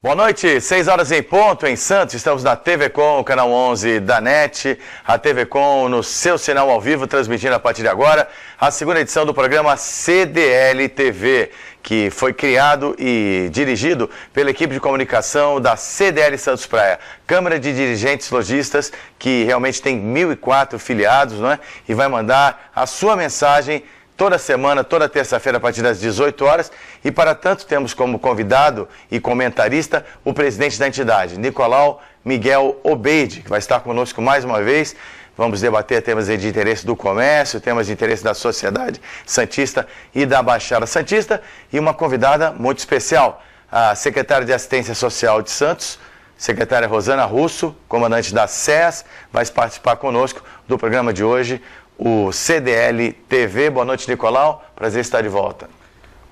Boa noite, 6 horas em ponto em Santos, estamos na TV Com, canal 11 da NET, a TV Com no seu sinal ao vivo, transmitindo a partir de agora a segunda edição do programa CDL TV, que foi criado e dirigido pela equipe de comunicação da CDL Santos Praia, Câmara de Dirigentes Lojistas, que realmente tem 1.004 filiados, não é? E vai mandar a sua mensagem toda semana, toda terça-feira, a partir das 18 horas. E para tanto temos como convidado e comentarista o presidente da entidade, Nicolau Miguel Obeide, que vai estar conosco mais uma vez. Vamos debater temas de interesse do comércio, temas de interesse da sociedade santista e da Baixada Santista. E uma convidada muito especial, a secretária de Assistência Social de Santos, secretária Rosana Russo, comandante da SES, vai participar conosco do programa de hoje, o CDL TV. Boa noite, Nicolau. Prazer estar de volta.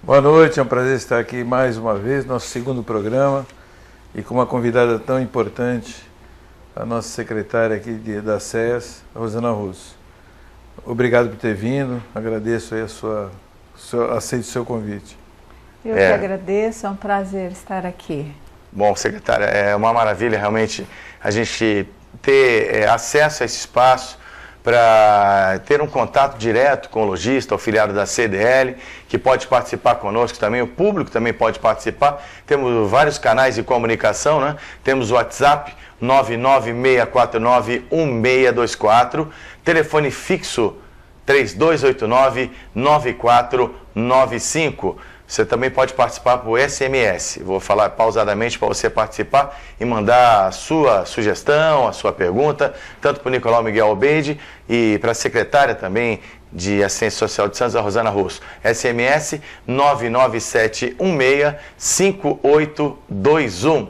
Boa noite, é um prazer estar aqui mais uma vez, nosso segundo programa, e com uma convidada tão importante, a nossa secretária aqui da SES, Rosana Russo. Obrigado por ter vindo, agradeço aí aceito o seu convite. Eu que agradeço, é um prazer estar aqui. Bom, secretária, é uma maravilha realmente a gente ter acesso a esse espaço, para ter um contato direto com o lojista, o filiado da CDL, que pode participar conosco também, o público também pode participar. Temos vários canais de comunicação, né? Temos o WhatsApp 996491624, telefone fixo 3289-9495. Você também pode participar por SMS. Vou falar pausadamente para você participar e mandar a sua sugestão, a sua pergunta, tanto para o Nicolau Miguel Obeide e para a secretária também de Assistência Social de Santos, a Rosana Russo. SMS 997165821.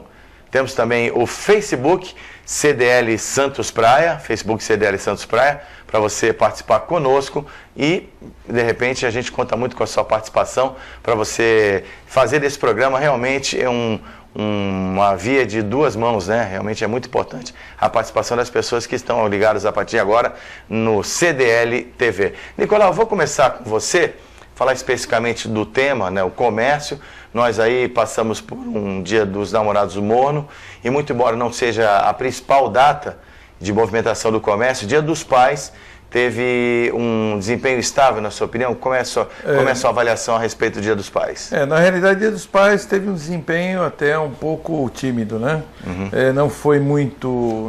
Temos também o Facebook CDL Santos Praia, Facebook CDL Santos Praia, para você participar conosco e, de repente, a gente conta muito com a sua participação para você fazer desse programa realmente uma via de duas mãos, né? Realmente é muito importante a participação das pessoas que estão ligadas a partir de agora no CDL TV. Nicolau, vou começar com você, falar especificamente do tema, né, o comércio. Nós aí passamos por um Dia dos Namorados morno e, muito embora não seja a principal data de movimentação do comércio, Dia dos Pais teve um desempenho estável, na sua opinião? Como é a sua avaliação a respeito do Dia dos Pais? Na realidade, o Dia dos Pais teve um desempenho até um pouco tímido, né? Uhum.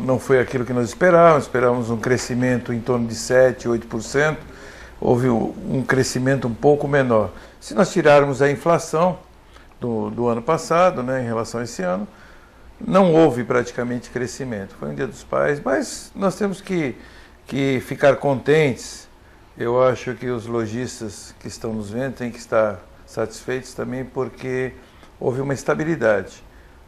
Não foi aquilo que nós esperávamos um crescimento em torno de 7%, 8%, houve um crescimento um pouco menor. Se nós tirarmos a inflação do ano passado, né, em relação a esse ano, não houve praticamente crescimento. Foi um Dia dos Pais, mas nós temos que ficar contentes. Eu acho que os lojistas que estão nos vendo têm que estar satisfeitos também, porque houve uma estabilidade.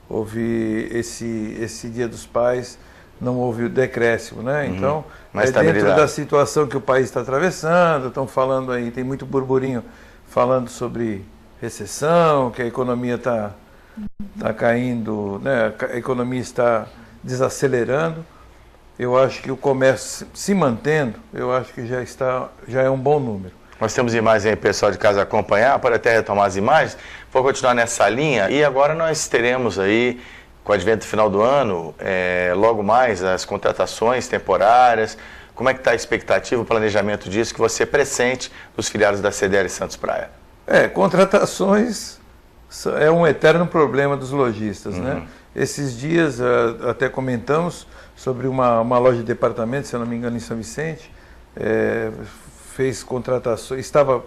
Houve esse Dia dos Pais, não houve o decréscimo, né? Uhum. Então, dentro da situação que o país está atravessando, estão falando aí, tem muito burburinho falando sobre recessão, que a economia está caindo, né? A economia está desacelerando. Eu acho que o comércio se mantendo, eu acho que já é um bom número. Nós temos imagens aí, pessoal de casa acompanhar, pode até retomar as imagens. Vou continuar nessa linha e agora nós teremos aí, com o advento final do ano, logo mais as contratações temporárias. Como é que está a expectativa, o planejamento disso que você pressente dos filiados da CDL Santos Praia? Contratações é um eterno problema dos lojistas, né? Esses dias até comentamos sobre uma loja de departamento, se eu não me engano, em São Vicente, fez contratações, estava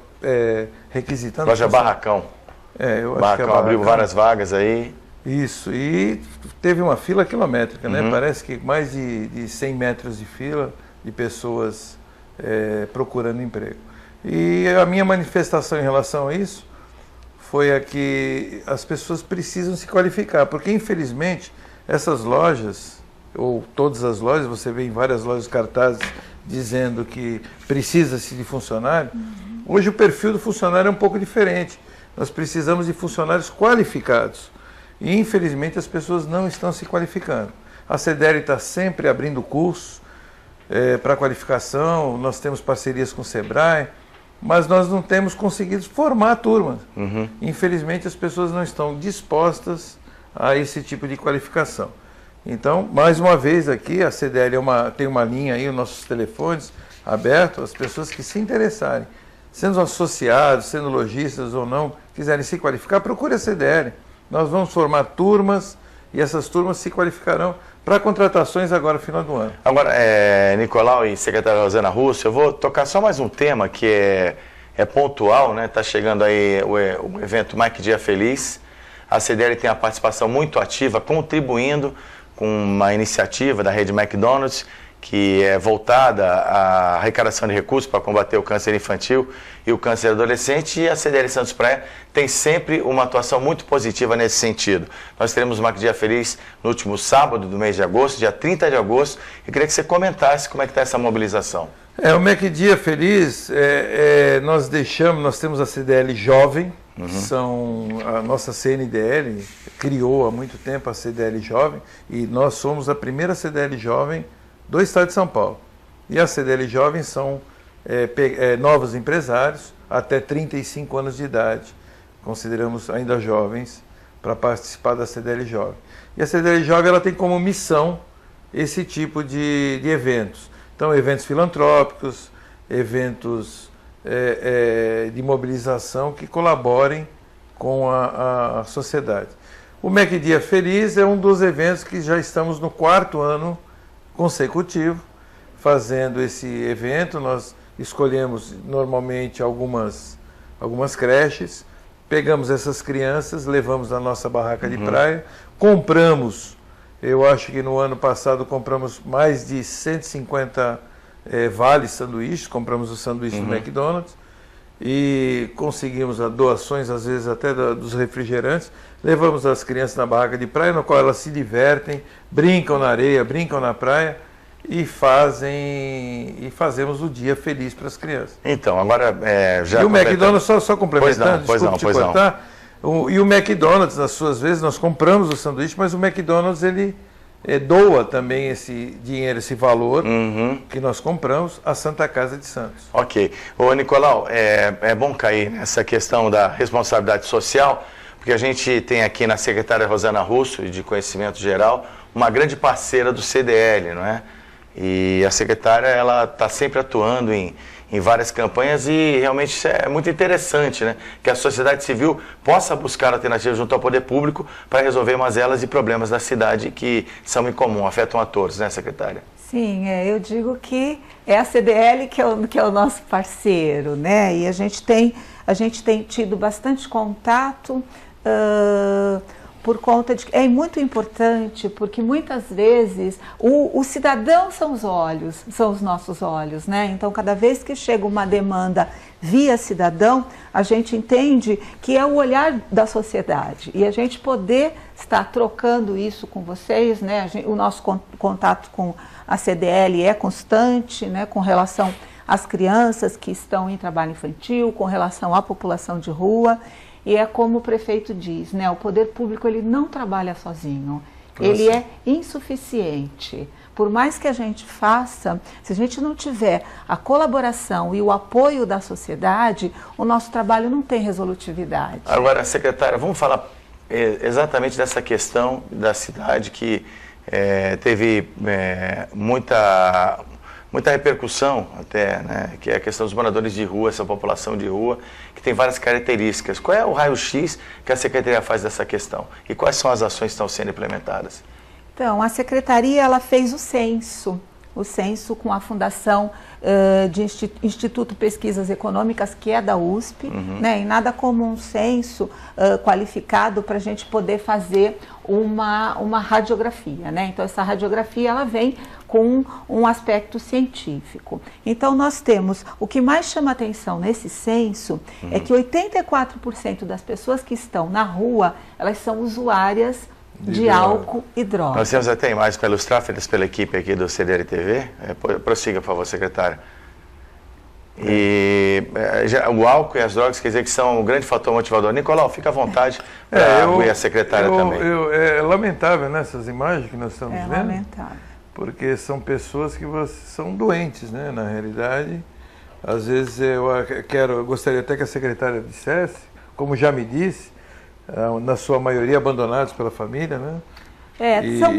requisitando... Loja Barracão. Eu acho Barracão que é Barracão. Abriu várias vagas aí. Isso, e teve uma fila quilométrica, né? Parece que mais de 100 metros de fila de pessoas procurando emprego. E a minha manifestação em relação a isso foi a que as pessoas precisam se qualificar, porque infelizmente essas lojas, ou todas as lojas, você vê em várias lojas cartazes dizendo que precisa-se de funcionário. Hoje o perfil do funcionário é um pouco diferente. Nós precisamos de funcionários qualificados. E infelizmente as pessoas não estão se qualificando. A CDL está sempre abrindo cursos para qualificação, nós temos parcerias com o Sebrae, mas nós não temos conseguido formar a turma. Infelizmente as pessoas não estão dispostas a esse tipo de qualificação. Então, mais uma vez aqui, a CDL tem uma linha aí, os nossos telefones abertos, as pessoas que se interessarem, sendo associados, sendo lojistas ou não, quiserem se qualificar, procure a CDL. Nós vamos formar turmas e essas turmas se qualificarão para contratações agora no final do ano. Agora, Nicolau e secretária Rosana Russo, eu vou tocar só mais um tema que é pontual, né? Está chegando aí o evento Mac Dia Feliz. A CDL tem uma participação muito ativa, contribuindo com uma iniciativa da rede McDonald's, que é voltada à arrecadação de recursos para combater o câncer infantil e o câncer adolescente, e a CDL Santos Praia tem sempre uma atuação muito positiva nesse sentido. Nós teremos o Mac Dia Feliz no último sábado do mês de agosto, dia 30 de agosto, e queria que você comentasse como é que está essa mobilização. O Mac Dia Feliz, nós temos a CDL Jovem, a nossa CNDL criou há muito tempo a CDL Jovem, e nós somos a primeira CDL Jovem do estado de São Paulo. E a CDL Jovem são novos empresários até 35 anos de idade. Consideramos ainda jovens para participar da CDL Jovem. E a CDL Jovem ela tem como missão esse tipo de eventos. Então, eventos filantrópicos, eventos de mobilização que colaborem com a sociedade. O Mac Dia Feliz é um dos eventos que já estamos no 4º ano consecutivo fazendo esse evento. Nós escolhemos normalmente algumas creches, pegamos essas crianças, levamos na nossa barraca de praia, compramos, eu acho que no ano passado compramos mais de 150 vales sanduíches, compramos o sanduíche do McDonald's e conseguimos doações, às vezes até dos refrigerantes, levamos as crianças na barraca de praia, no qual elas se divertem, brincam na areia, brincam na praia e fazemos o dia feliz para as crianças. Então, agora já... E o McDonald's, só complementando, pois não. E o McDonald's, nas suas vezes, nós compramos o sanduíche, mas o McDonald's, ele doa também esse dinheiro, esse valor que nós compramos à Santa Casa de Santos. Ok. Ô, Nicolau, é bom cair nessa questão da responsabilidade social, porque a gente tem aqui na secretária Rosana Russo, de Conhecimento Geral, uma grande parceira do CDL, não é? E a secretária, ela está sempre atuando em várias campanhas e realmente isso é muito interessante, né? Que a sociedade civil possa buscar alternativas junto ao poder público para resolver mazelas e problemas da cidade que são em comum, afetam a todos, né, secretária? Sim, eu digo que é a CDL que é o nosso parceiro, né? E a gente tem tido bastante contato por conta de que é muito importante, porque muitas vezes o cidadão são os nossos olhos, né? Então, cada vez que chega uma demanda via cidadão, a gente entende que é o olhar da sociedade. E a gente poder estar trocando isso com vocês, né? O nosso contato com a CDL é constante, né? Com relação às crianças que estão em trabalho infantil, com relação à população de rua. E é como o prefeito diz, né? O poder público ele não trabalha sozinho, ele é insuficiente. Por mais que a gente faça, se a gente não tiver a colaboração e o apoio da sociedade, o nosso trabalho não tem resolutividade. Agora, secretária, vamos falar exatamente dessa questão da cidade que teve muita repercussão até, né, que é a questão dos moradores de rua, essa população de rua, que tem várias características. Qual é o raio-x que a Secretaria faz dessa questão? E quais são as ações que estão sendo implementadas? Então, a Secretaria ela fez o censo com a Fundação de Instituto Pesquisas Econômicas, que é da USP, né? E nada como um censo qualificado para a gente poder fazer uma radiografia, né? Então, essa radiografia ela vem com um aspecto científico. Então, nós temos, o que mais chama atenção nesse censo é que 84% das pessoas que estão na rua, elas são usuárias de álcool e drogas. Nós temos até imagens para ilustrar, feitas pela equipe aqui do CDL TV. Prossiga, por favor, secretário. E o álcool e as drogas, quer dizer que são um grande fator motivador. Nicolau, fica à vontade para a secretária também. É lamentável, né, essas imagens que nós estamos vendo. É lamentável. Porque são pessoas que são doentes, né, na realidade. Às vezes eu gostaria até que a secretária dissesse, como já me disse, na sua maioria abandonados pela família, né? São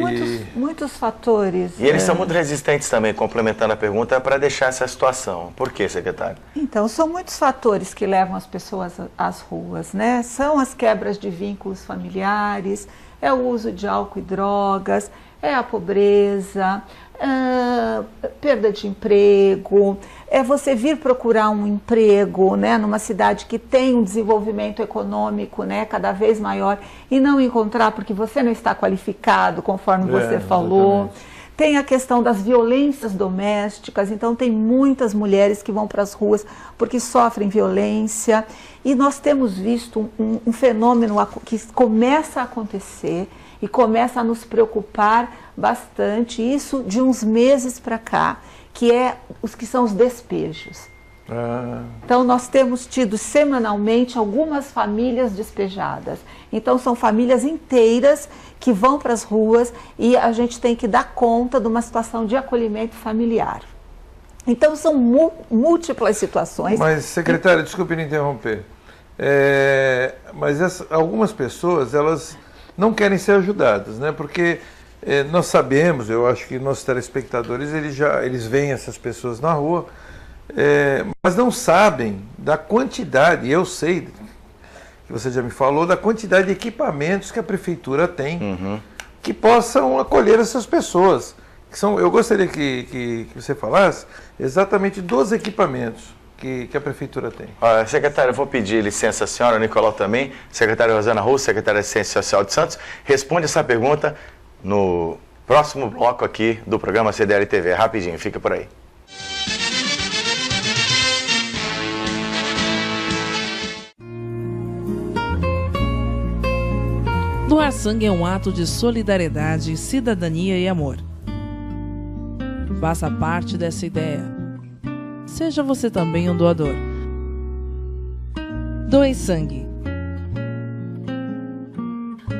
muitos fatores. E eles são muito resistentes também, complementando a pergunta, para deixar essa situação. Por quê, secretário? Então, são muitos fatores que levam as pessoas às ruas, né? São as quebras de vínculos familiares, é o uso de álcool e drogas, é a pobreza, perda de emprego, é você vir procurar um emprego, né, numa cidade que tem um desenvolvimento econômico, né, cada vez maior e não encontrar porque você não está qualificado, conforme você falou. Exatamente. Tem a questão das violências domésticas, então tem muitas mulheres que vão para as ruas porque sofrem violência. E nós temos visto um fenômeno que começa a acontecer e começa a nos preocupar bastante, isso de uns meses para cá, que são os despejos. Então nós temos tido semanalmente algumas famílias despejadas. Então são famílias inteiras que vão para as ruas e a gente tem que dar conta de uma situação de acolhimento familiar. Então são múltiplas situações. Mas, secretária, desculpe me interromper, mas algumas pessoas, elas não querem ser ajudadas, né? Porque nós sabemos, eu acho que nossos telespectadores, eles veem essas pessoas na rua, mas não sabem da quantidade, eu sei, que você já me falou, da quantidade de equipamentos que a prefeitura tem, que possam acolher essas pessoas. Eu gostaria que você falasse exatamente dos equipamentos que a prefeitura tem. Secretário, eu vou pedir licença à senhora, Nicolau também, secretária Rosana Russo, secretária de Assistência Social de Santos, responde essa pergunta no próximo bloco aqui do programa CDL TV. Rapidinho, fica por aí. Doar sangue é um ato de solidariedade, cidadania e amor. Faça parte dessa ideia. Seja você também um doador. Doe sangue.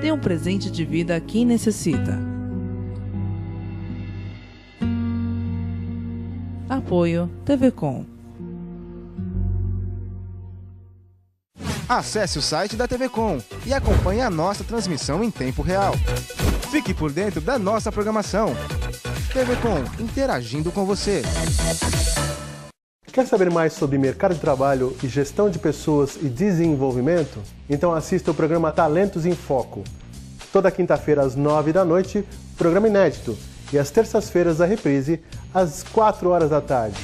Dê um presente de vida a quem necessita. Apoio TV Com. Acesse o site da TV Com e acompanhe a nossa transmissão em tempo real. Fique por dentro da nossa programação. TV Com, interagindo com você. Quer saber mais sobre mercado de trabalho e gestão de pessoas e desenvolvimento? Então assista o programa Talentos em Foco. Toda quinta-feira às 9 da noite, programa inédito. E às terças-feiras a reprise, às 4 horas da tarde.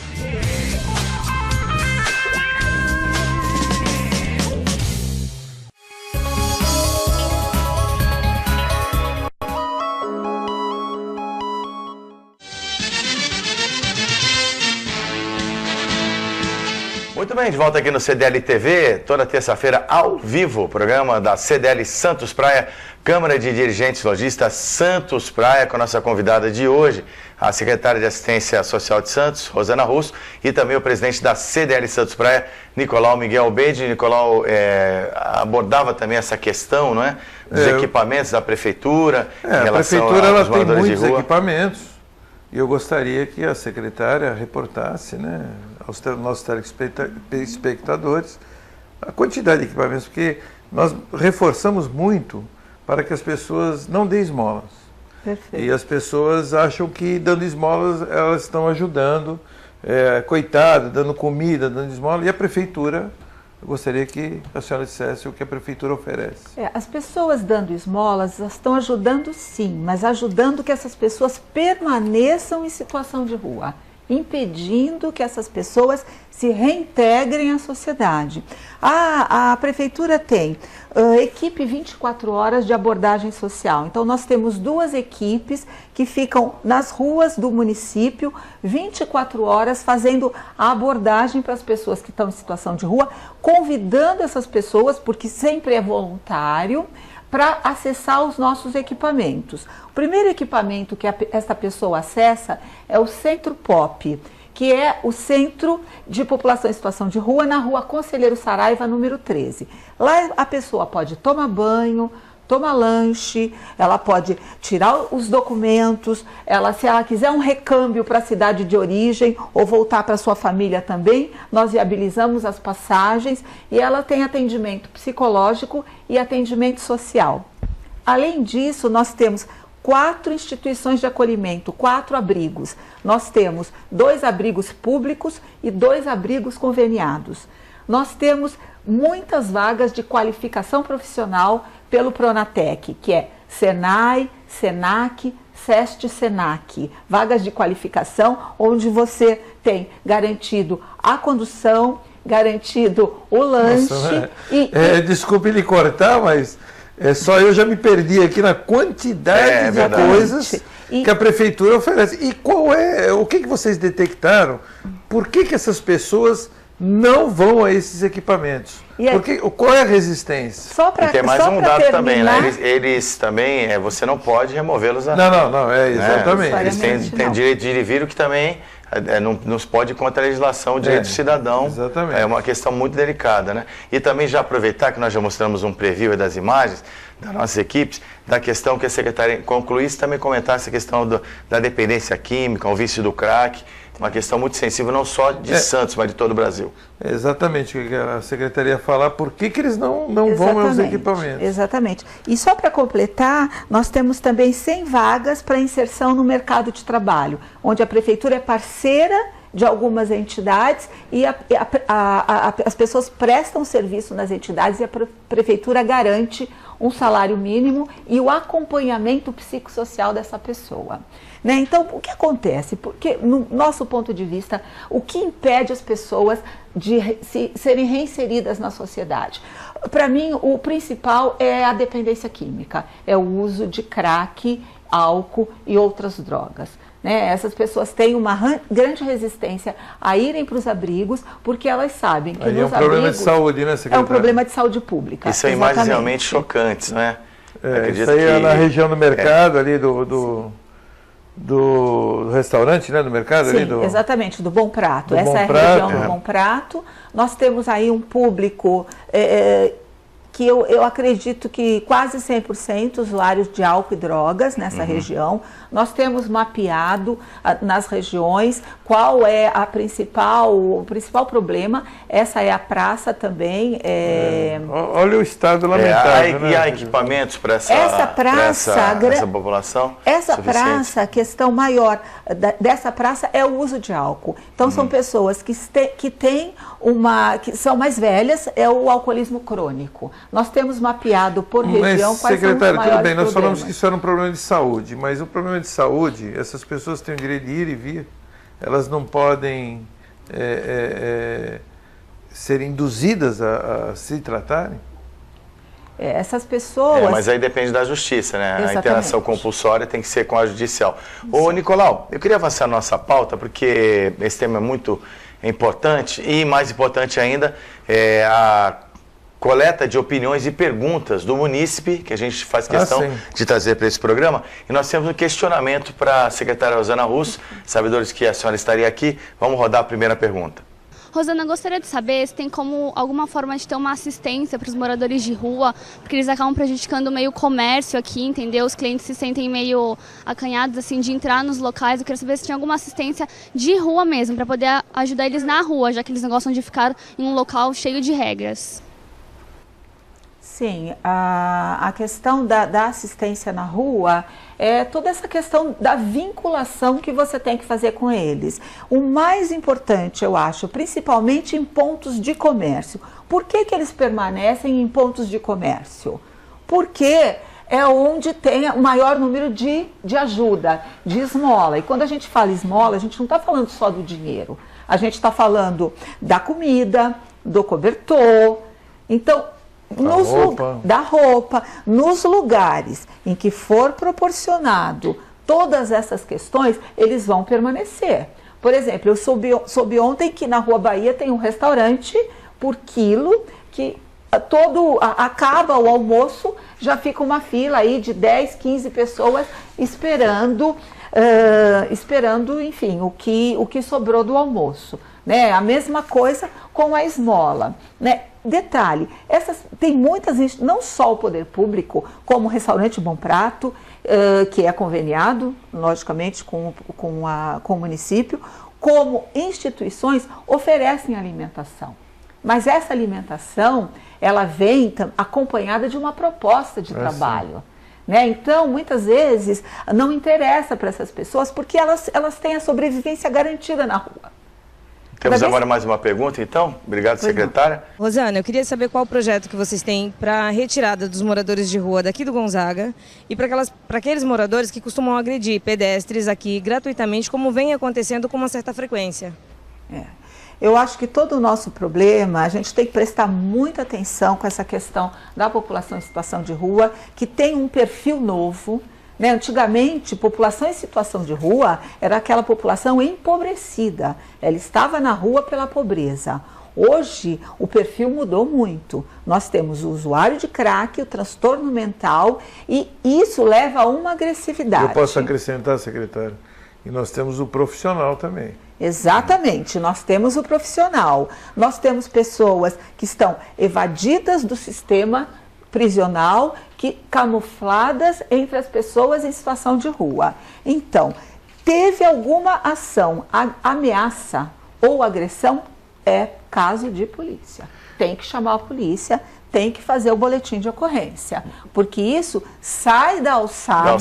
Muito bem, de volta aqui no CDL TV, toda terça-feira ao vivo, programa da CDL Santos Praia, Câmara de Dirigentes Lojistas Santos Praia, com a nossa convidada de hoje, a secretária de Assistência Social de Santos, Rosana Russo, e também o presidente da CDL Santos Praia, Nicolau Miguel Beide. Nicolau abordava também essa questão, não é? Dos equipamentos da prefeitura, em relação a prefeitura ela tem moradores de muitos rua. Equipamentos, e eu gostaria que a secretária reportasse, né, aos nossos telespectadores a quantidade de equipamentos, porque nós reforçamos muito para que as pessoas não deem esmolas. Perfeito. E as pessoas acham que dando esmolas elas estão ajudando, coitado, dando comida, dando esmola, e a prefeitura, eu gostaria que a senhora dissesse o que a prefeitura oferece. As pessoas dando esmolas, elas estão ajudando sim, mas ajudando que essas pessoas permaneçam em situação de rua, impedindo que essas pessoas se reintegrem à sociedade. A prefeitura tem equipe 24 horas de abordagem social. Então nós temos 2 equipes que ficam nas ruas do município 24 horas fazendo a abordagem para as pessoas que estão em situação de rua, convidando essas pessoas, porque sempre é voluntário, para acessar os nossos equipamentos. O primeiro equipamento que essa pessoa acessa é o Centro POP, que é o Centro de População em Situação de Rua, na rua Conselheiro Saraiva, número 13. Lá a pessoa pode tomar banho, tomar lanche, ela pode tirar os documentos, se ela quiser um recâmbio para a cidade de origem ou voltar para sua família também, nós viabilizamos as passagens e ela tem atendimento psicológico e atendimento social. Além disso, nós temos 4 instituições de acolhimento, 4 abrigos. Nós temos 2 abrigos públicos e 2 abrigos conveniados. Nós temos muitas vagas de qualificação profissional pelo Pronatec, que é Senai, Senac, SEST, Senac. Vagas de qualificação onde você tem garantido a condução, garantido o lanche. Nossa, desculpe lhe cortar, mas só eu já me perdi aqui na quantidade de coisas que a prefeitura oferece. E o que vocês detectaram? Por que essas pessoas não vão a esses equipamentos? Qual é a resistência? E tem mais um dado também, né? Eles também, você não pode removê-los. Não, exatamente. Eles têm direito de ir e vir, o que também não se pode ir contra a legislação, o direito do cidadão. Exatamente. É uma questão muito delicada, né? E também já aproveitar que nós já mostramos um preview das imagens das nossas equipes, da questão que a secretária concluísse, também comentar essa questão da dependência química, o vício do crack, uma questão muito sensível, não só de Santos, mas de todo o Brasil. Exatamente o que a secretaria falar, por que eles não vão aos equipamentos. Exatamente. E só para completar, nós temos também 100 vagas para inserção no mercado de trabalho, onde a prefeitura é parceira de algumas entidades e as pessoas prestam serviço nas entidades e a prefeitura garante um salário mínimo e o acompanhamento psicossocial dessa pessoa. Né? Então, o que acontece? Porque, no nosso ponto de vista, o que impede as pessoas de serem reinseridas na sociedade? Para mim, o principal é a dependência química, é o uso de crack, álcool e outras drogas. Né? Essas pessoas têm uma grande resistência a irem para os abrigos porque elas sabem que nos abrigos... É um problema de saúde, né, secretária? É um problema de saúde pública. E são imagens realmente chocantes, né? Isso aí é na região do mercado, ali do restaurante, né, do mercado? Sim, ali exatamente, do Bom Prato. Essa é a região do Bom Prato. Nós temos aí um público... que eu acredito que quase 100% usuários de álcool e drogas nessa região. Nós temos mapeado nas regiões qual é o principal problema. Essa é a praça também. Olha o estado lamentável. E há equipamentos para essa população? Essa praça, a questão maior dessa praça é o uso de álcool. Então são pessoas que são mais velhas, é o alcoolismo crônico. Nós temos mapeado por região quais são os maiores problemas. Secretário, tudo bem, nós falamos que isso era um problema de saúde, mas o problema de saúde, essas pessoas têm o direito de ir e vir, elas não podem ser induzidas a se tratarem? Essas pessoas... mas aí depende da justiça, né? Exatamente. A interação compulsória tem que ser com a judicial. Ô, Nicolau, eu queria avançar a nossa pauta, porque esse tema é muito importante e, mais importante ainda, é a coleta de opiniões e perguntas do munícipe, que a gente faz questão de trazer para esse programa. E nós temos um questionamento para a secretária Rosana Russo, sabedores que a senhora estaria aqui. Vamos rodar a primeira pergunta. Rosana, gostaria de saber se tem alguma forma de ter uma assistência para os moradores de rua, porque eles acabam prejudicando meio o comércio aqui, entendeu? Os clientes se sentem meio acanhados assim, de entrar nos locais. Eu queria saber se tinha alguma assistência de rua mesmo, para poder ajudar eles na rua, já que eles não gostam de ficar em um local cheio de regras. Sim, a questão da assistência na rua é toda essa questão da vinculação que você tem que fazer com eles. O mais importante, eu acho, principalmente em pontos de comércio. Por que eles permanecem em pontos de comércio? Porque é onde tem o maior número de ajuda, de esmola. E quando a gente fala esmola, a gente não está falando só do dinheiro. A gente está falando da comida, do cobertor. Então, da roupa, nos lugares em que for proporcionado todas essas questões, eles vão permanecer. Por exemplo, eu soube ontem que na Rua Bahia tem um restaurante por quilo que acaba o almoço, já fica uma fila aí de 10, 15 pessoas esperando, enfim, o que sobrou do almoço. Né? A mesma coisa com a esmola. Né? detalhe, tem muitas, não só o poder público, como o restaurante Bom Prato, que é conveniado, logicamente, com o município, como instituições oferecem alimentação. Mas essa alimentação, ela vem acompanhada de uma proposta de trabalho. Né? Então, muitas vezes, não interessa para essas pessoas, porque elas têm a sobrevivência garantida na rua. Temos agora mais uma pergunta, então. Obrigado, secretária. Rosana, eu queria saber qual o projeto que vocês têm para a retirada dos moradores de rua daqui do Gonzaga e para aqueles moradores que costumam agredir pedestres aqui gratuitamente, como vem acontecendo com uma certa frequência. Eu acho que todo o nosso problema, a gente tem que prestar muita atenção com essa questão da população em situação de rua, que tem um perfil novo. Né? Antigamente, população em situação de rua era aquela população empobrecida, ela estava na rua pela pobreza. Hoje, o perfil mudou muito. Nós temos o usuário de crack, o transtorno mental, e isso leva a uma agressividade. Eu posso acrescentar, secretário, e nós temos o profissional também. Exatamente, nós temos o profissional, nós temos pessoas que estão evadidas do sistema prisional, camufladas entre as pessoas em situação de rua. Então, teve alguma ação, ameaça ou agressão, é caso de polícia. Tem que chamar a polícia, tem que fazer o boletim de ocorrência, porque isso sai da alçada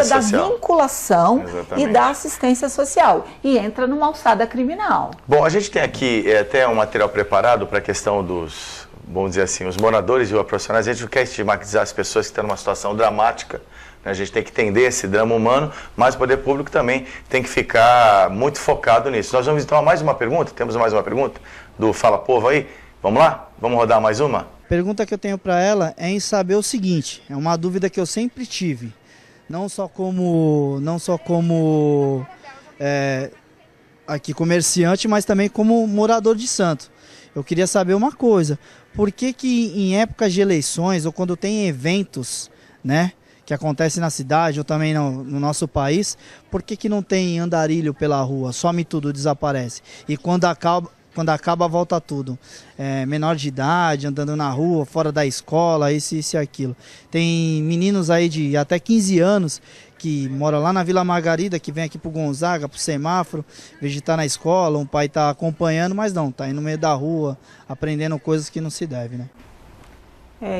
da vinculação e da assistência social e entra numa alçada criminal. Bom, a gente tem aqui até um material preparado para a questão dos, vamos dizer assim, os moradores de rua profissionais. A gente não quer estigmatizar as pessoas que estão numa situação dramática, né? A gente tem que entender esse drama humano, mas o poder público também tem que ficar muito focado nisso. Nós vamos então a mais uma pergunta, temos mais uma pergunta do Fala Povo aí. Vamos lá? Vamos rodar mais uma? A pergunta que eu tenho para ela é em saber o seguinte, é uma dúvida que eu sempre tive, não só como aqui comerciante, mas também como morador de Santos. Eu queria saber uma coisa, por que em épocas de eleições ou quando tem eventos, né, que acontecem na cidade ou também no nosso país, por que não tem andarilho pela rua, some tudo, desaparece? E quando acaba, volta tudo. Menor de idade, andando na rua, fora da escola, isso e aquilo. Tem meninos aí de até 15 anos que moram lá na Vila Margarida, que vem aqui pro Gonzaga, pro semáforo, vegetar na escola, um pai tá acompanhando, mas não, tá aí no meio da rua, aprendendo coisas que não se deve, né?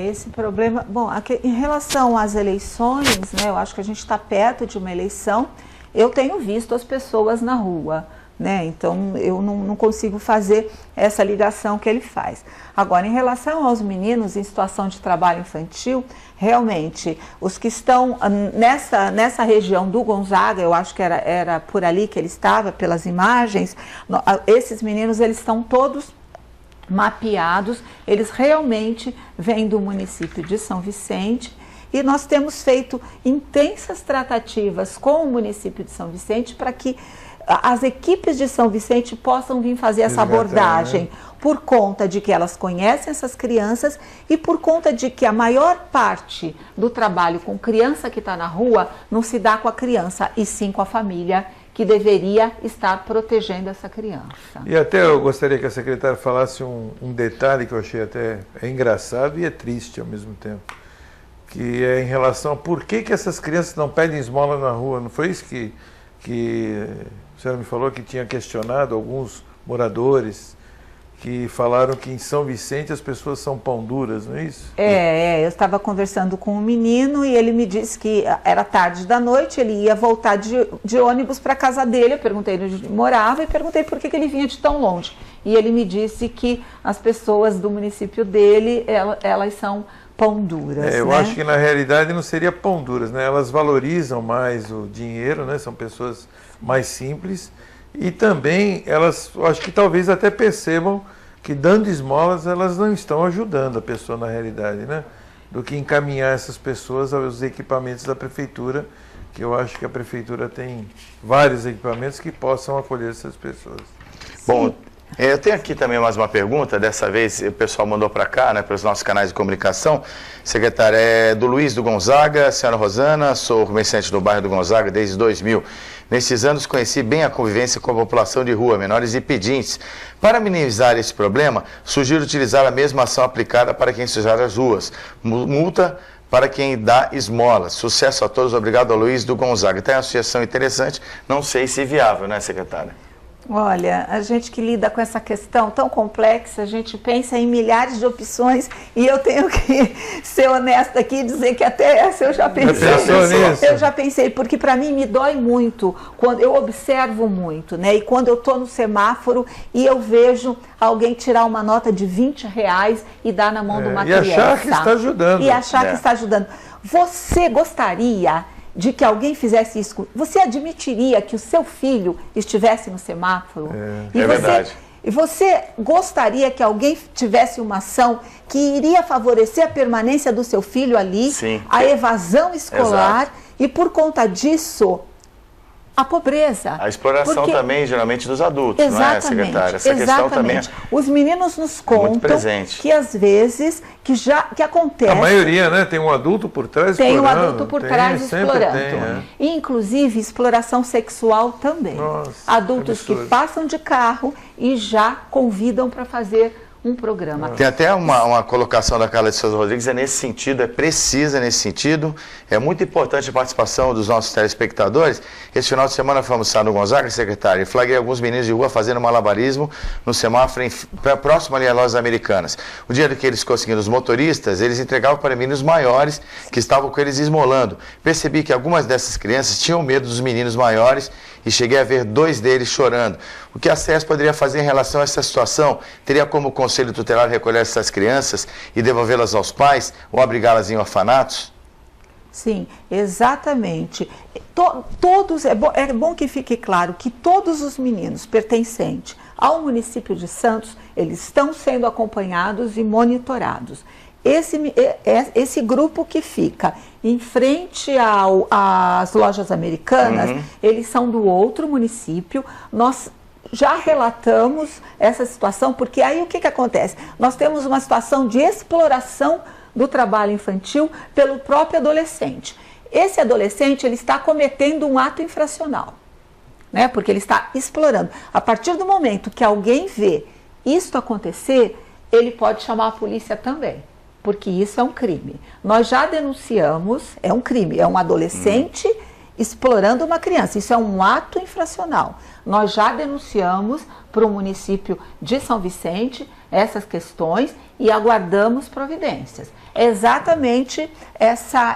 Esse problema... Bom, em relação às eleições, né, eu acho que a gente está perto de uma eleição, eu tenho visto as pessoas na rua, né? Então eu não consigo fazer essa ligação que ele faz. Agora, em relação aos meninos em situação de trabalho infantil, realmente, os que estão nessa região do Gonzaga, eu acho que era por ali que ele estava, pelas imagens, esses meninos, eles estão todos mapeados, eles realmente vêm do município de São Vicente, e nós temos feito intensas tratativas com o município de São Vicente para que as equipes de São Vicente possam vir fazer essa abordagem, né? Por conta de que elas conhecem essas crianças e por conta de que a maior parte do trabalho com criança que está na rua não se dá com a criança, e sim com a família que deveria estar protegendo essa criança. E até eu gostaria que a secretária falasse um detalhe que eu achei até engraçado e é triste ao mesmo tempo, que é em relação a por que essas crianças não pedem esmola na rua. Não foi isso que a senhora me falou, que tinha questionado alguns moradores que falaram que em São Vicente as pessoas são pão duras, não é isso? Eu estava conversando com um menino e ele me disse que era tarde da noite, ele ia voltar de ônibus para a casa dele. Eu perguntei onde ele morava e perguntei por que ele vinha de tão longe. E ele me disse que as pessoas do município dele, elas são pão duras. Eu né? acho que na realidade não seria pão duras, né? Elas valorizam mais o dinheiro, né? São pessoas mais simples. E também elas, eu acho que talvez até percebam que dando esmolas elas não estão ajudando a pessoa na realidade, né? Do que encaminhar essas pessoas aos equipamentos da prefeitura, que eu acho que a prefeitura tem vários equipamentos que possam acolher essas pessoas. Bom, Eu tenho aqui também mais uma pergunta, dessa vez o pessoal mandou para cá, né, pelos nossos canais de comunicação. Secretária, é do Luiz do Gonzaga, senhora Rosana, sou comerciante do bairro do Gonzaga desde 2000. Nesses anos conheci bem a convivência com a população de rua, menores e pedintes. Para minimizar esse problema, sugiro utilizar a mesma ação aplicada para quem sujar as ruas. Multa para quem dá esmolas. Sucesso a todos, obrigado ao Luiz do Gonzaga. Tem uma sugestão interessante, não sei se viável, né, secretária? Olha, a gente que lida com essa questão tão complexa, a gente pensa em milhares de opções e eu tenho que ser honesta aqui e dizer que até essa eu já pensei. Eu já pensei, porque para mim me dói muito, quando eu observo muito, né? E quando eu estou no semáforo e eu vejo alguém tirar uma nota de R$20 e dar na mão de uma criança. E achar que está ajudando. E achar que está ajudando. Você gostaria de que alguém fizesse isso? Você admitiria que o seu filho estivesse no semáforo? Verdade. E você gostaria que alguém tivesse uma ação que iria favorecer a permanência do seu filho ali, Sim. a evasão escolar, Exato. E por conta disso, a pobreza. A exploração também, geralmente, dos adultos, não é, secretária? Essa questão também Os meninos nos contam que às vezes que acontece. A maioria, né? Tem um adulto por trás explorando. Tem um adulto por trás explorando. E, inclusive, exploração sexual também. Nossa, adultos que passam de carro e já convidam para fazer um programa. Tem até uma colocação da Carla de Souza Rodrigues, é nesse sentido, é precisa nesse sentido, é muito importante a participação dos nossos telespectadores. Esse final de semana fomos no Gonzaga, secretário, e flagrei alguns meninos de rua fazendo malabarismo no semáforo próximo ali às lojas americanas. O dia que eles conseguiram os motoristas, eles entregavam para meninos maiores que estavam com eles esmolando. Percebi que algumas dessas crianças tinham medo dos meninos maiores e cheguei a ver 2 deles chorando. O que a SES poderia fazer em relação a essa situação? Teria como o Conselho Tutelar recolher essas crianças e devolvê-las aos pais ou abrigá-las em orfanatos? Sim, exatamente. É bom que fique claro que todos os meninos pertencentes ao município de Santos, eles estão sendo acompanhados e monitorados. Esse grupo que fica em frente às lojas americanas, eles são do outro município. Nós já relatamos essa situação, porque aí o que acontece? Nós temos uma situação de exploração do trabalho infantil pelo próprio adolescente. Esse adolescente, ele está cometendo um ato infracional, né? Porque ele está explorando. A partir do momento que alguém vê isto acontecer, ele pode chamar a polícia também, porque isso é um crime. Nós já denunciamos, é um crime, é um adolescente explorando uma criança, isso é um ato infracional. Nós já denunciamos para o município de São Vicente essas questões e aguardamos providências. Exatamente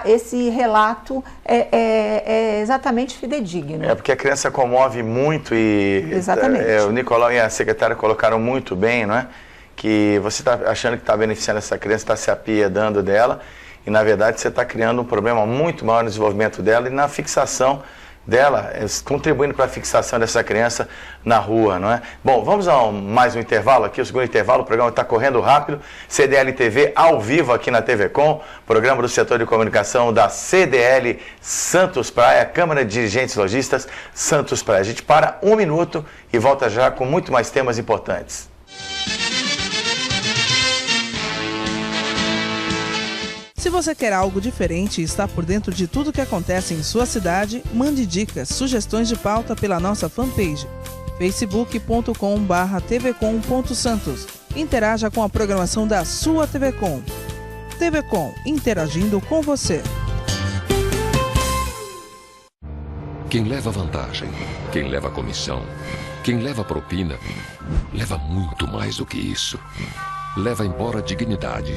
esse relato é exatamente fidedigno. É porque a criança comove muito e exatamente. O Nicolau e a secretária colocaram muito bem, não é? Que você está achando que está beneficiando essa criança, está se apiedando dela e na verdade você está criando um problema muito maior no desenvolvimento dela e na fixação dela, contribuindo para a fixação dessa criança na rua, não é? Bom, vamos a mais um intervalo aqui, o segundo intervalo, o programa está correndo rápido, CDL TV ao vivo aqui na TV Com, programa do setor de comunicação da CDL Santos Praia, Câmara de Dirigentes Lojistas Santos Praia. A gente para 1 minuto e volta já com muito mais temas importantes. Se você quer algo diferente e está por dentro de tudo que acontece em sua cidade, mande dicas, sugestões de pauta pela nossa fanpage, facebook.com/tvcom.santos. Interaja com a programação da sua TV Com. TV Com, interagindo com você. Quem leva vantagem, quem leva comissão, quem leva propina, leva muito mais do que isso. Leva embora a dignidade,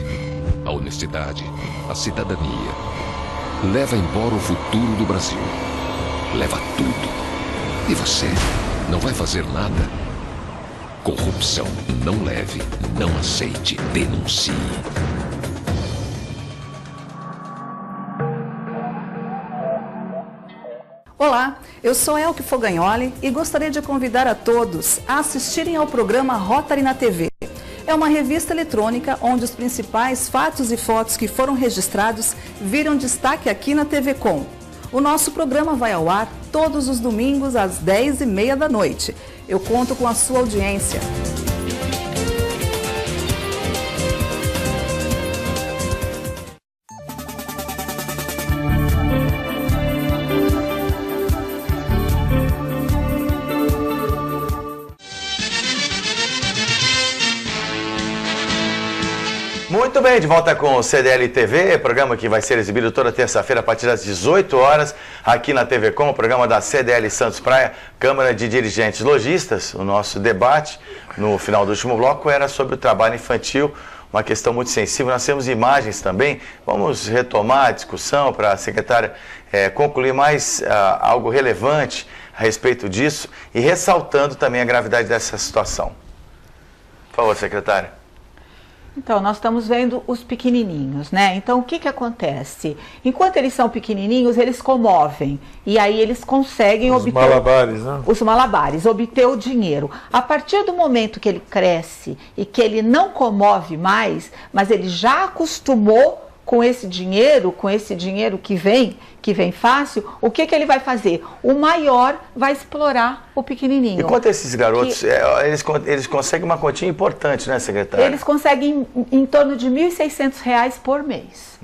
a honestidade, a cidadania. Leva embora o futuro do Brasil. Leva tudo. E você não vai fazer nada? Corrupção. Não leve, não aceite, denuncie. Olá, eu sou Elke Fogagnoli e gostaria de convidar a todos a assistirem ao programa Rotary na TV. É uma revista eletrônica onde os principais fatos e fotos que foram registrados viram destaque aqui na TV Com. O nosso programa vai ao ar todos os domingos às 10h30 da noite. Eu conto com a sua audiência. bem, de volta com o CDL TV, programa que vai ser exibido toda terça-feira a partir das 18 horas, aqui na TV Com, o programa da CDL Santos Praia, Câmara de Dirigentes Lojistas. O nosso debate, no final do último bloco, era sobre o trabalho infantil, uma questão muito sensível. Nós temos imagens também, vamos retomar a discussão para a secretária concluir mais algo relevante a respeito disso e ressaltando também a gravidade dessa situação. Por favor, secretária. Então, nós estamos vendo os pequenininhos, né? Então, o que que acontece? Enquanto eles são pequenininhos, eles comovem. E aí eles conseguem obter... Os malabares, né? Os malabares, obter o dinheiro. A partir do momento que ele cresce e que ele não comove mais, mas ele já acostumou com esse dinheiro que vem fácil, o que que ele vai fazer? O maior vai explorar o pequenininho. E quanto a esses garotos, eles conseguem uma quantia importante, né, secretária? Eles conseguem em torno de R$ 1.600 por mês.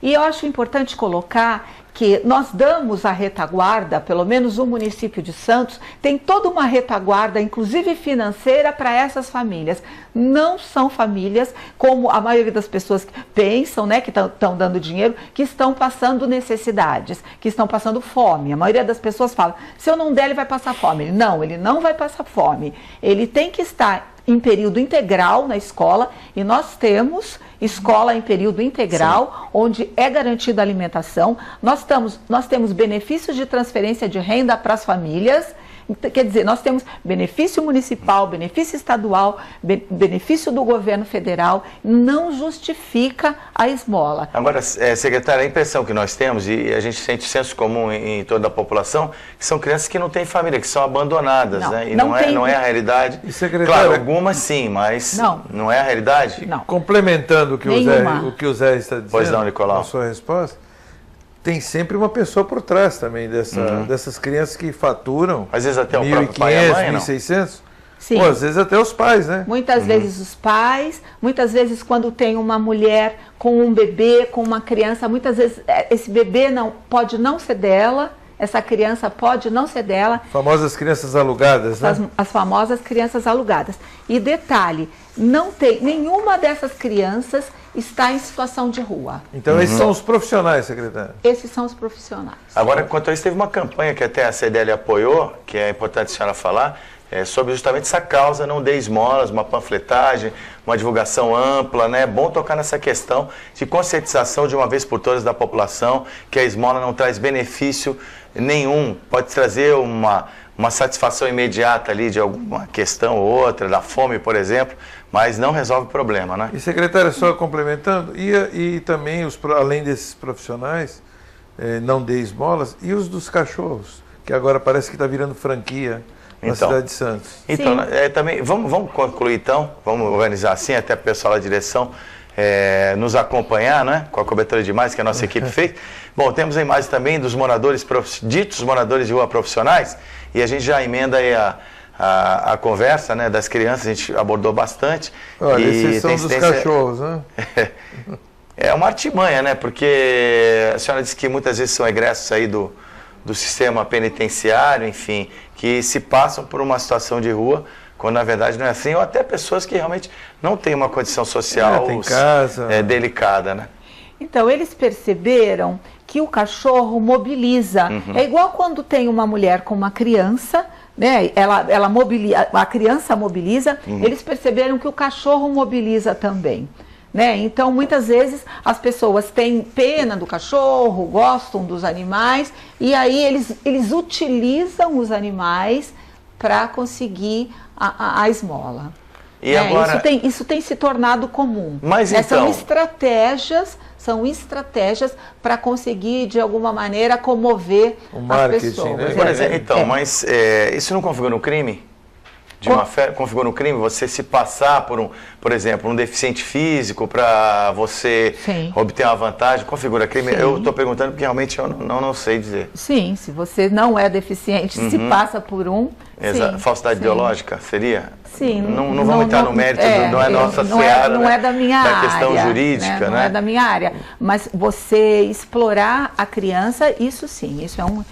E eu acho importante colocar que nós damos a retaguarda, pelo menos o município de Santos, tem toda uma retaguarda, inclusive financeira, para essas famílias. Não são famílias, como a maioria das pessoas pensam, né, que estão dando dinheiro, que estão passando necessidades, que estão passando fome. A maioria das pessoas fala, se eu não der, ele vai passar fome. Não, ele não vai passar fome. Ele tem que estar em período integral na escola, e nós temos escola em período integral, onde é garantida a alimentação. Nós temos benefícios de transferência de renda para as famílias. Quer dizer, nós temos benefício municipal, benefício estadual, benefício do governo federal, não justifica a esmola. Agora, secretária, a impressão que nós temos, e a gente sente senso comum em toda a população, que são crianças que não têm família, que são abandonadas, né? E não é a realidade. E, secretária, claro, algumas sim, mas não é a realidade? Não. Complementando o que o Zé está dizendo, pois não, Nicolau, na sua resposta, tem sempre uma pessoa por trás também dessas crianças que faturam. Às vezes até o próprio pai e a mãe, 1.600. Sim. Pô, às vezes até os pais, né? Muitas vezes os pais, muitas vezes quando tem uma mulher com um bebê, com uma criança, muitas vezes esse bebê pode não ser dela, essa criança pode não ser dela. Famosas crianças alugadas, né? As famosas crianças alugadas. E detalhe, não tem nenhuma dessas crianças está em situação de rua. Então esses são os profissionais, secretário? Esses são os profissionais. Agora, quanto a isso, teve uma campanha que até a CDL apoiou, que é importante a senhora falar, sobre justamente essa causa, não dê esmolas, uma panfletagem, uma divulgação ampla, né? É bom tocar nessa questão de conscientização de uma vez por todas da população, que a esmola não traz benefício nenhum, pode trazer uma satisfação imediata ali de alguma questão ou outra, da fome, por exemplo, mas não resolve o problema, né? E, secretária, só complementando, e também, além desses profissionais, não dê esmolas, e os dos cachorros, que agora parece que está virando franquia na cidade de Santos. Então, também, vamos concluir então, vamos organizar assim, até o pessoal da direção nos acompanhar, né, com a cobertura de imagens que a nossa equipe fez. Bom, temos a imagem também dos moradores, ditos moradores de rua profissionais, e a gente já emenda aí a conversa, né, das crianças, a gente abordou bastante. Olha, esses são dos cachorros, né? É uma artimanha, né, porque a senhora disse que muitas vezes são egressos aí do sistema penitenciário, enfim, que se passam por uma situação de rua, quando na verdade não é assim, ou até pessoas que realmente não têm uma condição social delicada, né? Então, eles perceberam que o cachorro mobiliza. É igual quando tem uma mulher com uma criança, né? A criança mobiliza, eles perceberam que o cachorro mobiliza também. Né? Então, muitas vezes, as pessoas têm pena do cachorro, gostam dos animais, e aí eles utilizam os animais para conseguir a esmola. E agora... Isso tem se tornado comum. Mas né? então... São estratégias para conseguir, de alguma maneira, comover as pessoas. Né? Por exemplo, mas isso não configura um crime? Configura um crime você se passar por exemplo, um deficiente físico para você obter uma vantagem, configura crime? Eu estou perguntando porque realmente eu não sei dizer. Sim, se você não é deficiente, se passa por um... Exato. Falsidade ideológica seria? Sim. Não vamos entrar no mérito, não é nossa seara, não é da minha área, da questão jurídica, né? Não é da minha área. Mas você explorar a criança, isso sim, isso é um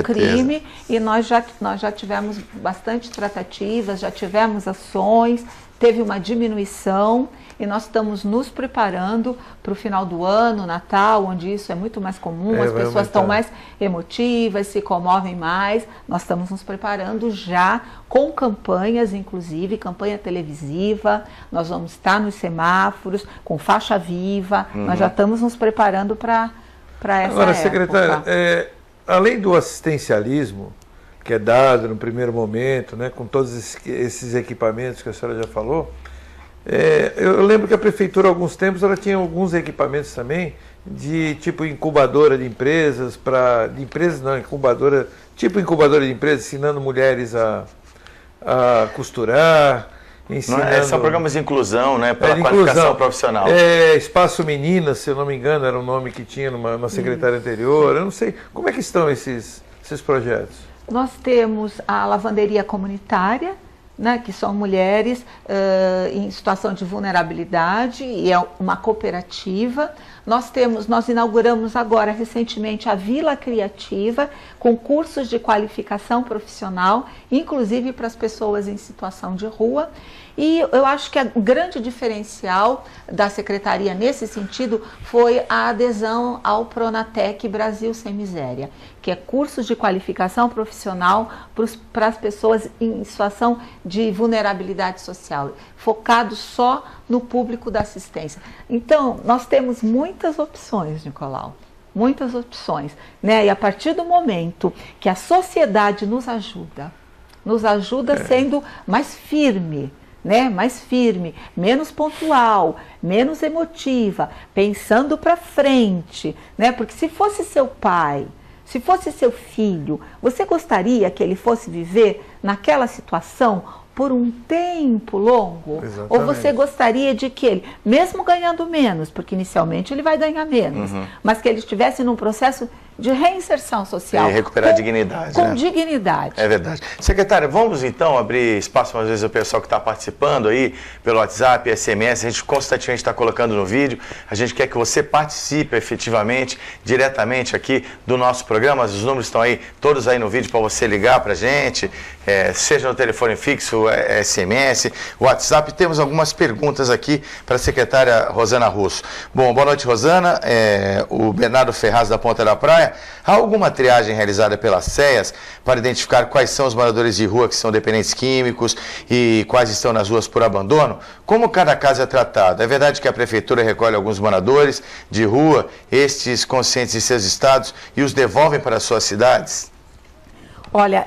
crime, e nós já tivemos bastante tratativas, já tivemos ações, teve uma diminuição e nós estamos nos preparando para o final do ano, Natal, onde isso é muito mais comum, as pessoas estão mais emotivas, se comovem mais. Nós estamos nos preparando já com campanhas, inclusive campanha televisiva, nós vamos estar nos semáforos, com faixa viva, nós já estamos nos preparando para essa Agora, época. secretária, além do assistencialismo, que é dado no primeiro momento, né, com todos esses equipamentos que a senhora já falou, eu lembro que a prefeitura, há alguns tempos, ela tinha alguns equipamentos também, de tipo incubadora de empresas, tipo incubadora de empresas, ensinando mulheres a costurar, ensinando... São programas de inclusão, né, para qualificação profissional. Espaço Meninas, se eu não me engano, era o nome que tinha numa secretária anterior, eu não sei. Como é que estão esses projetos? Nós temos a lavanderia comunitária, né, que são mulheres em situação de vulnerabilidade, e é uma cooperativa. Nós inauguramos agora recentemente a Vila Criativa, com cursos de qualificação profissional, inclusive para as pessoas em situação de rua. E eu acho que o grande diferencial da Secretaria nesse sentido foi a adesão ao Pronatec Brasil Sem Miséria, que é cursos de qualificação profissional para as pessoas em situação de vulnerabilidade social, focado só no público da assistência. Então, nós temos muitas opções, Nicolau, muitas opções, né? E a partir do momento que a sociedade nos ajuda sendo mais firme, né? Mais firme, menos pontual, menos emotiva, pensando para frente, né? Porque se fosse seu pai, se fosse seu filho, você gostaria que ele fosse viver naquela situação por um tempo longo? Exatamente. Ou você gostaria de que ele, mesmo ganhando menos, porque inicialmente ele vai ganhar menos, mas que ele estivesse num processo de reinserção social. E recuperar a dignidade. Com dignidade. É verdade. Secretária, vamos então abrir espaço, às vezes, o pessoal que está participando aí, pelo WhatsApp, SMS, a gente constantemente está colocando no vídeo, a gente quer que você participe efetivamente, diretamente aqui do nosso programa, os números estão aí, todos aí no vídeo para você ligar para a gente, seja no telefone fixo, SMS, WhatsApp. Temos algumas perguntas aqui para a secretária Rosana Russo. Bom, boa noite, Rosana. O Bernardo Ferraz, da Ponta da Praia. Há alguma triagem realizada pelas CEAS para identificar quais são os moradores de rua que são dependentes químicos e quais estão nas ruas por abandono? Como cada caso é tratado? É verdade que a prefeitura recolhe alguns moradores de rua, estes conscientes de seus estados, e os devolvem para as suas cidades? Olha,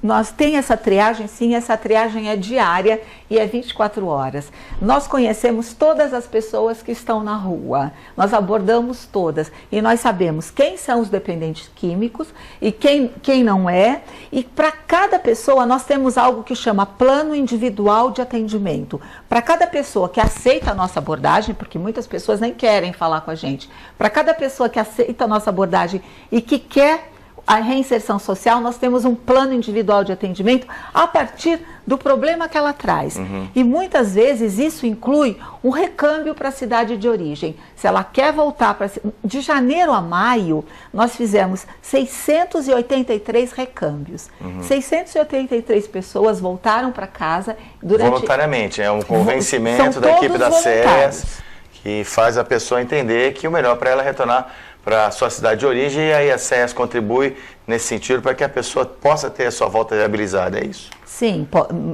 nós tem essa triagem, sim, essa triagem é diária e é 24 horas. Nós conhecemos todas as pessoas que estão na rua, nós abordamos todas e nós sabemos quem são os dependentes químicos e quem não é. E para cada pessoa nós temos algo que chama plano individual de atendimento. Para cada pessoa que aceita a nossa abordagem, porque muitas pessoas nem querem falar com a gente, para cada pessoa que aceita a nossa abordagem e que quer a reinserção social, nós temos um plano individual de atendimento a partir do problema que ela traz. E muitas vezes isso inclui um recâmbio para a cidade de origem. Se ela quer voltar para... De janeiro a maio, nós fizemos 683 recâmbios. 683 pessoas voltaram para casa durante... Voluntariamente, é um convencimento da equipe da SES que faz a pessoa entender que o melhor para ela é retornar para a sua cidade de origem, e aí a SES contribui nesse sentido para que a pessoa possa ter a sua volta viabilizada, é isso? Sim,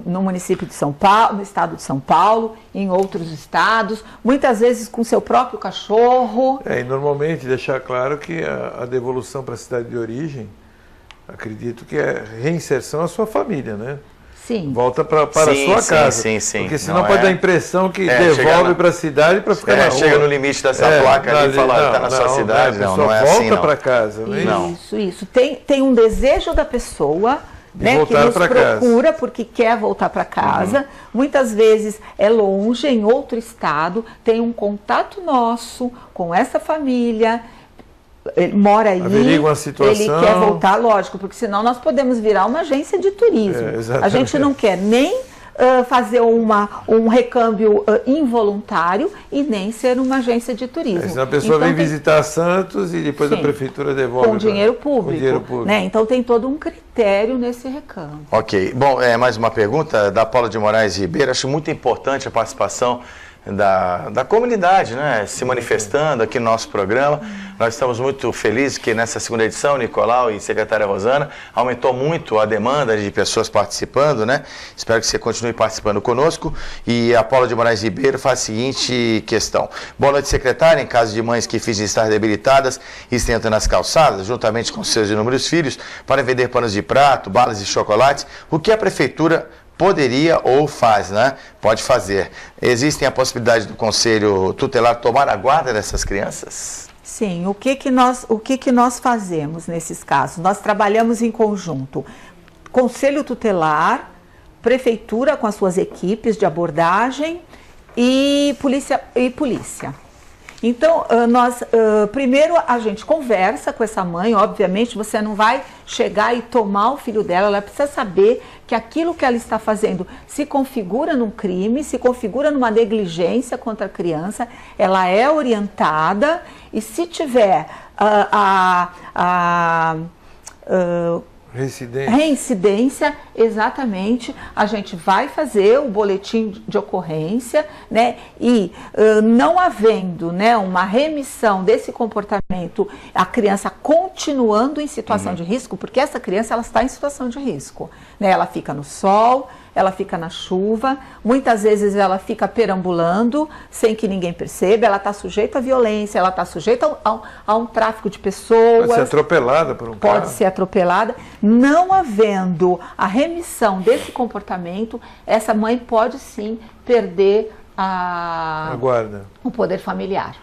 no município de São Paulo, no estado de São Paulo, em outros estados, muitas vezes com seu próprio cachorro. E normalmente deixar claro que a devolução para a cidade de origem, acredito que é reinserção à sua família, né? Sim. Volta para a sua casa. Sim. Porque senão pode dar a impressão que devolve para a cidade para ficar na rua. Chega no limite dessa placa ali e fala, está na sua cidade. Não é assim, volta para casa. Isso. Tem um desejo da pessoa, né, que nos procura porque quer voltar para casa. Muitas vezes é longe, em outro estado, tem um contato nosso com essa família. Ele mora aí, ele quer voltar, lógico, porque senão nós podemos virar uma agência de turismo. A gente não quer nem fazer um recâmbio involuntário e nem ser uma agência de turismo. Senão a pessoa então, vem visitar Santos e depois a prefeitura devolve. Com dinheiro público. Com dinheiro público. Né? Então tem todo um critério nesse recâmbio. Ok. Bom, mais uma pergunta da Paula de Moraes Ribeiro. Acho muito importante a participação da comunidade, né, se manifestando aqui no nosso programa. Nós estamos muito felizes que nessa segunda edição, Nicolau e secretária Rosana, aumentou muito a demanda de pessoas participando, né? Espero que você continue participando conosco. E a Paula de Moraes Ribeiro faz a seguinte questão. Boa noite, secretária. Em caso de mães que fingem estar debilitadas e sentam nas calçadas, juntamente com seus inúmeros filhos, para vender panos de prato, balas e chocolates, o que a prefeitura poderia ou faz, né? Pode fazer. Existe a possibilidade do Conselho Tutelar tomar a guarda dessas crianças? Sim, o que nós fazemos nesses casos? Nós trabalhamos em conjunto. Conselho Tutelar, Prefeitura com as suas equipes de abordagem e polícia. Então, primeiro a gente conversa com essa mãe, obviamente você não vai chegar e tomar o filho dela, ela precisa saber que aquilo que ela está fazendo se configura num crime, se configura numa negligência contra a criança, ela é orientada e se tiver reincidência, exatamente, a gente vai fazer o boletim de ocorrência, né? E não havendo, né, uma remissão desse comportamento, a criança continuando em situação de risco, porque essa criança ela está em situação de risco, né? Ela fica no sol, ela fica na chuva, muitas vezes ela fica perambulando sem que ninguém perceba, ela está sujeita à violência, ela está sujeita a um tráfico de pessoas. Pode ser atropelada por um carro. Pode ser atropelada. Não havendo a remissão desse comportamento, essa mãe pode sim perder a guarda, o poder familiar.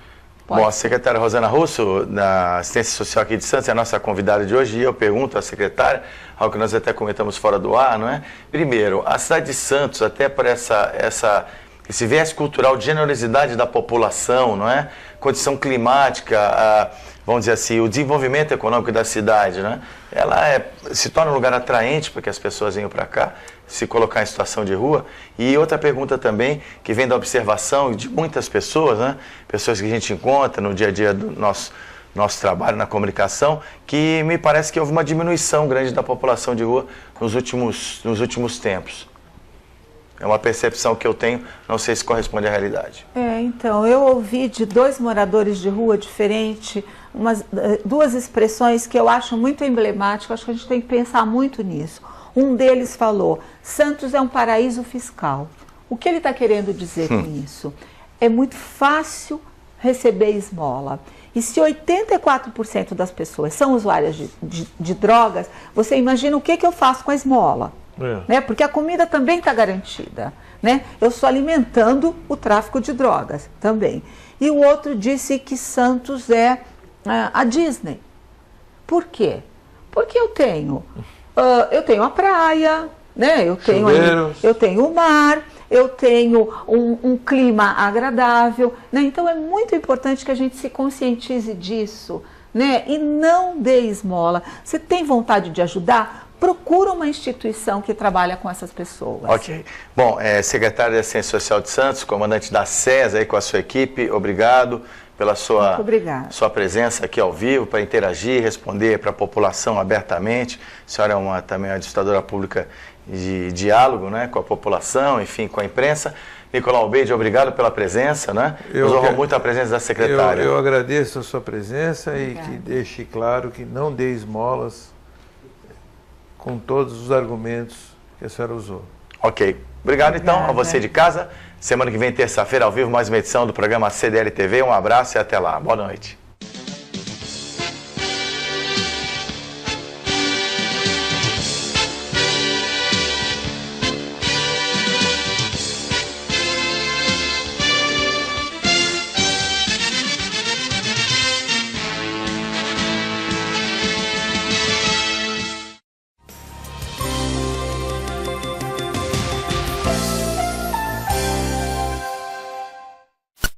Bom, a secretária Rosana Russo, da Assistência Social aqui de Santos, é a nossa convidada de hoje, e eu pergunto à secretária, algo que nós até comentamos fora do ar, não é? Primeiro, a cidade de Santos, até por esse viés cultural de generosidade da população, não é? Condição climática, vamos dizer assim, o desenvolvimento econômico da cidade, né? Ela se torna um lugar atraente para que as pessoas venham para cá, se colocar em situação de rua. E outra pergunta também, que vem da observação de muitas pessoas, né? Pessoas que a gente encontra no dia a dia do nosso trabalho na comunicação, que me parece que houve uma diminuição grande da população de rua nos últimos tempos. É uma percepção que eu tenho, não sei se corresponde à realidade. Então, eu ouvi de 2 moradores de rua diferentes, duas expressões que eu acho muito emblemáticas, acho que a gente tem que pensar muito nisso. Um deles falou, Santos é um paraíso fiscal. O que ele está querendo dizer com isso? É muito fácil receber esmola. E se 84% das pessoas são usuárias de drogas, você imagina o que eu faço com a esmola. Né? Porque a comida também está garantida. Né? Eu estou alimentando o tráfico de drogas também. E o outro disse que Santos é a Disney. Por quê? Porque eu tenho a praia, né? eu tenho o mar, eu tenho um clima agradável. Né? Então é muito importante que a gente se conscientize disso, né? E não dê esmola. Você tem vontade de ajudar? Procura uma instituição que trabalha com essas pessoas. Ok. Bom, secretária da Assistência Social de Santos, comandante da SES aí com a sua equipe, obrigado pela sua presença aqui ao vivo, para interagir, responder para a população abertamente. A senhora também é uma administradora pública de diálogo, né, com a população, enfim, com a imprensa. Nicolau Obeide, obrigado pela presença, né? Nos honrou muito a presença da secretária. Eu agradeço a sua presença e que deixe claro que não dê esmolas com todos os argumentos que a senhora usou. Ok. Obrigado, então, a você de casa. Semana que vem, terça-feira, ao vivo, mais uma edição do programa CDL TV. Um abraço e até lá. Boa noite.